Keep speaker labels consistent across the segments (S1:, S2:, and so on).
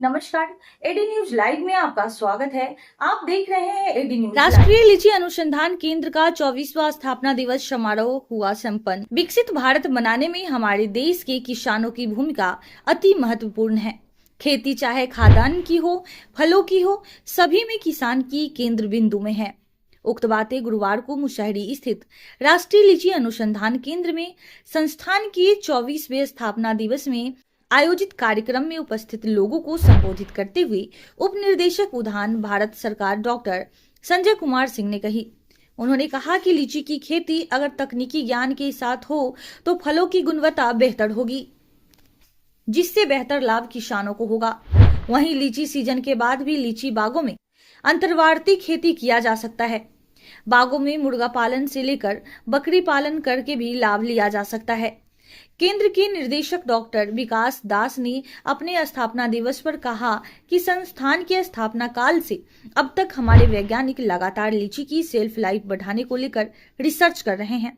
S1: नमस्कार। AD news live में आपका स्वागत है। आप देख रहे हैं एडी न्यूज।
S2: राष्ट्रीय लीची अनुसंधान केंद्र का 24वां स्थापना दिवस समारोह हुआ संपन्न। विकसित भारत बनाने में हमारे देश के किसानों की भूमिका अति महत्वपूर्ण है। खेती चाहे खाद्यान्न की हो, फलों की हो, सभी में किसान की केंद्र बिंदु में है। उक्त बातें गुरुवार को मुशहरी स्थित राष्ट्रीय लीची अनुसंधान केंद्र में संस्थान के 24वें स्थापना दिवस में आयोजित कार्यक्रम में उपस्थित लोगों को संबोधित करते हुए उप निदेशक उद्यान भारत सरकार डॉक्टर संजय कुमार सिंह ने कही। उन्होंने कहा कि लीची की खेती अगर तकनीकी ज्ञान के साथ हो तो फलों की गुणवत्ता बेहतर होगी, जिससे बेहतर लाभ किसानों को होगा। वहीं लीची सीजन के बाद भी लीची बागों में अंतर्वर्ती खेती किया जा सकता है। बागों में मुर्गा पालन से लेकर बकरी पालन करके भी लाभ लिया जा सकता है। केंद्र के निर्देशक डॉक्टर विकास दास ने अपने स्थापना दिवस पर कहा कि संस्थान के स्थापना काल से अब तक हमारे वैज्ञानिक लगातार लीची की शेल्फ लाइफ बढ़ाने को लेकर रिसर्च कर रहे हैं,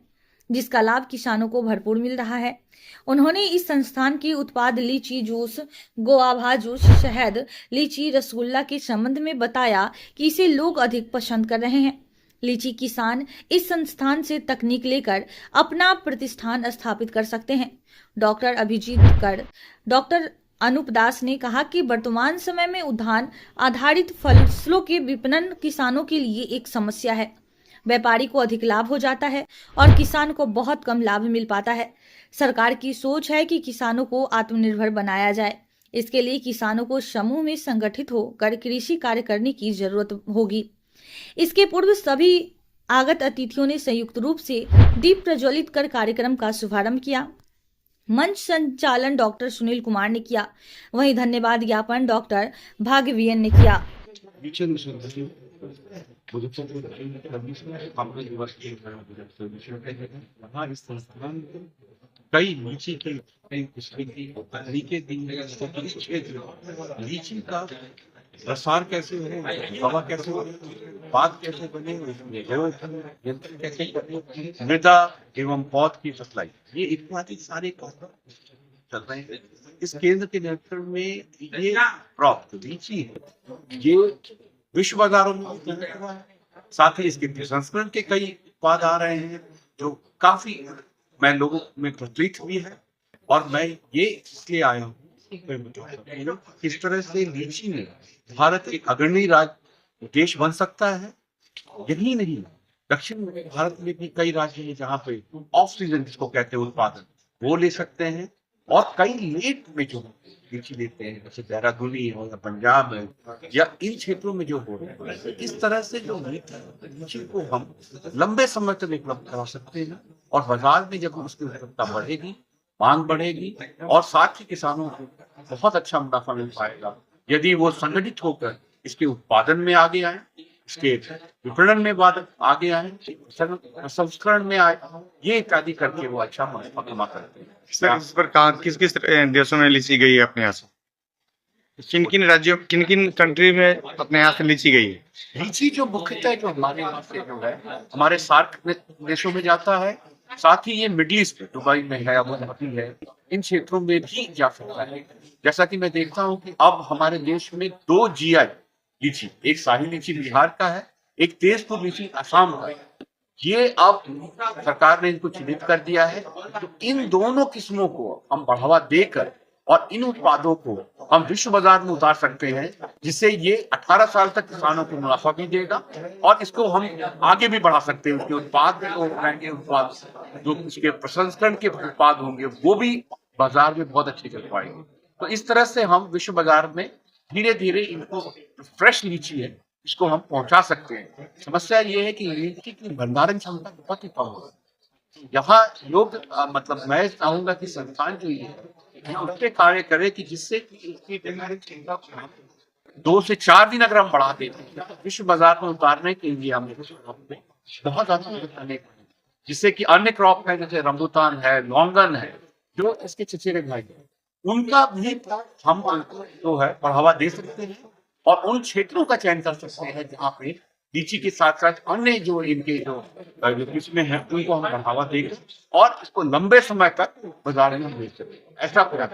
S2: जिसका लाभ किसानों को भरपूर मिल रहा है। उन्होंने इस संस्थान के उत्पाद लीची जूस, गोआभा जूस, शहद, लीची रसगुल्ला के संबंध में बताया कि इसे लोग अधिक पसंद कर रहे हैं। लीची किसान इस संस्थान से तकनीक लेकर अपना प्रतिष्ठान स्थापित कर सकते हैं। डॉक्टर अभिजीत कर डॉक्टर अनूप दास ने कहा कि वर्तमान समय में उद्यान आधारित फसलों के विपणन किसानों के लिए एक समस्या है। व्यापारी को अधिक लाभ हो जाता है और किसान को बहुत कम लाभ मिल पाता है। सरकार की सोच है कि किसानों को आत्मनिर्भर बनाया जाए। इसके लिए किसानों को समूह में संगठित होकर कृषि कार्य करने की जरूरत होगी। इसके पूर्व सभी आगत अतिथियों ने संयुक्त रूप से दीप प्रज्वलित कर कार्यक्रम का शुभारंभ किया। मंच संचालन डॉक्टर सुनील कुमार ने किया। वहीं धन्यवाद ज्ञापन डॉक्टर भाग्यवियन ने किया।
S3: कई लीची के कई तरीके लीची का प्रसार कैसे हो, हवा कैसे हो, बात कैसे बने, यंत्र कैसे बने, मृदा एवं पौध की सप्लाई, ये इत्यादि सारे काम चल रहे हैं। इस केंद्र के नियंत्रण में ये क्रॉप लीची है, ये विश्व बाजारों में उपलब्ध हुआ है। साथ ही इसके प्रसंस्करण के कई उत्पाद आ रहे हैं जो काफी मैं लोगों में प्रचलित भी है। और मैं ये इसलिए आया हूँ किस तरह से लीची में भारत एक अग्रणी राज्य देश बन सकता है। यही नहीं, दक्षिण भारत में भी कई राज्य हैं जहाँ पे ऑफ सीजन जिसको कहते हैं उत्पादन वो ले सकते हैं, और कई लेट में जो लीची लेते हैं जैसे देहरादूनी हो या पंजाब है या इन क्षेत्रों में जो हो रहा है। इस तरह से जो लीची को हम लंबे समय तक उपलब्ध करा सकते हैं, और बाजार में जब उसकी उपलब्धता बढ़ेगी, मांग बढ़ेगी, और साथ ही किसानों को बहुत अच्छा मुनाफा मिल पाएगा यदि वो संगठित होकर इसके उत्पादन में आगे आए, इसके विपणन में आगे आए, संस्करण में आए, ये इत्यादि करके वो अच्छा मुनाफा कमा करते हैं।
S4: सर, इस पर कहाँ किस किस देशों में लीची गई है अपने यहाँ से? किन किन राज्यों, किन किन कंट्री में अपने यहाँ से लीची गई है?
S3: लीची जो मुख्यतः जो हमारे यहाँ से जो है हमारे सार्क देशों में जाता है, साथ ही ये मिडिल ईस्ट दुबई में है, अबू धाबी है, इन क्षेत्रों में भी जा सकता है। जैसा कि मैं देखता हूँ कि अब हमारे देश में 2 GI लीची, एक शाही लीची बिहार का है, एक तेजपुर लीची असम का है। ये अब सरकार ने इनको चिन्हित कर दिया है। तो इन दोनों किस्मों को हम बढ़ावा देकर और इन उत्पादों को हम विश्व बाजार में उतार सकते हैं, जिससे ये 18 साल तक किसानों को मुनाफा भी देगा, और इसको हम आगे भी बढ़ा सकते हैं। उसके उत्पाद जो उसके प्रसंस्करण के उत्पाद होंगे वो भी बाजार में बहुत अच्छे चल पाएंगे। तो इस तरह से हम विश्व बाजार में धीरे धीरे इनको फ्रेश लीची है इसको हम पहुंचा सकते हैं। समस्या ये है कि लीची की भंडारण क्षमता बहुत ही कम है। यहाँ लोग मतलब मैं चाहूंगा कि संस्थान जो है उस पर कार्य करे कि जिससे इसकी भंडारण क्षमता को 2 से 4 दिन अगर हम बढ़ा देते हैं तो विश्व बाजार में उतारने के लिए हमें बहुत ज्यादा मदद करने की, जिससे कि अन्य क्रॉप है जैसे रंबुतान है, लौंगन है, जो इसके चचेरे भाई हैं, उनका भी हम जो है बढ़ावा दे सकते हैं, और उन क्षेत्रों का चयन कर सकते हैं जहाँ पे लीची के साथ साथ अन्य जो इनके जो किस्में हैं उनको हम बढ़ावा देंगे और इसको लंबे समय तक बाजार में बेच सकते हैं। ऐसा प्रयास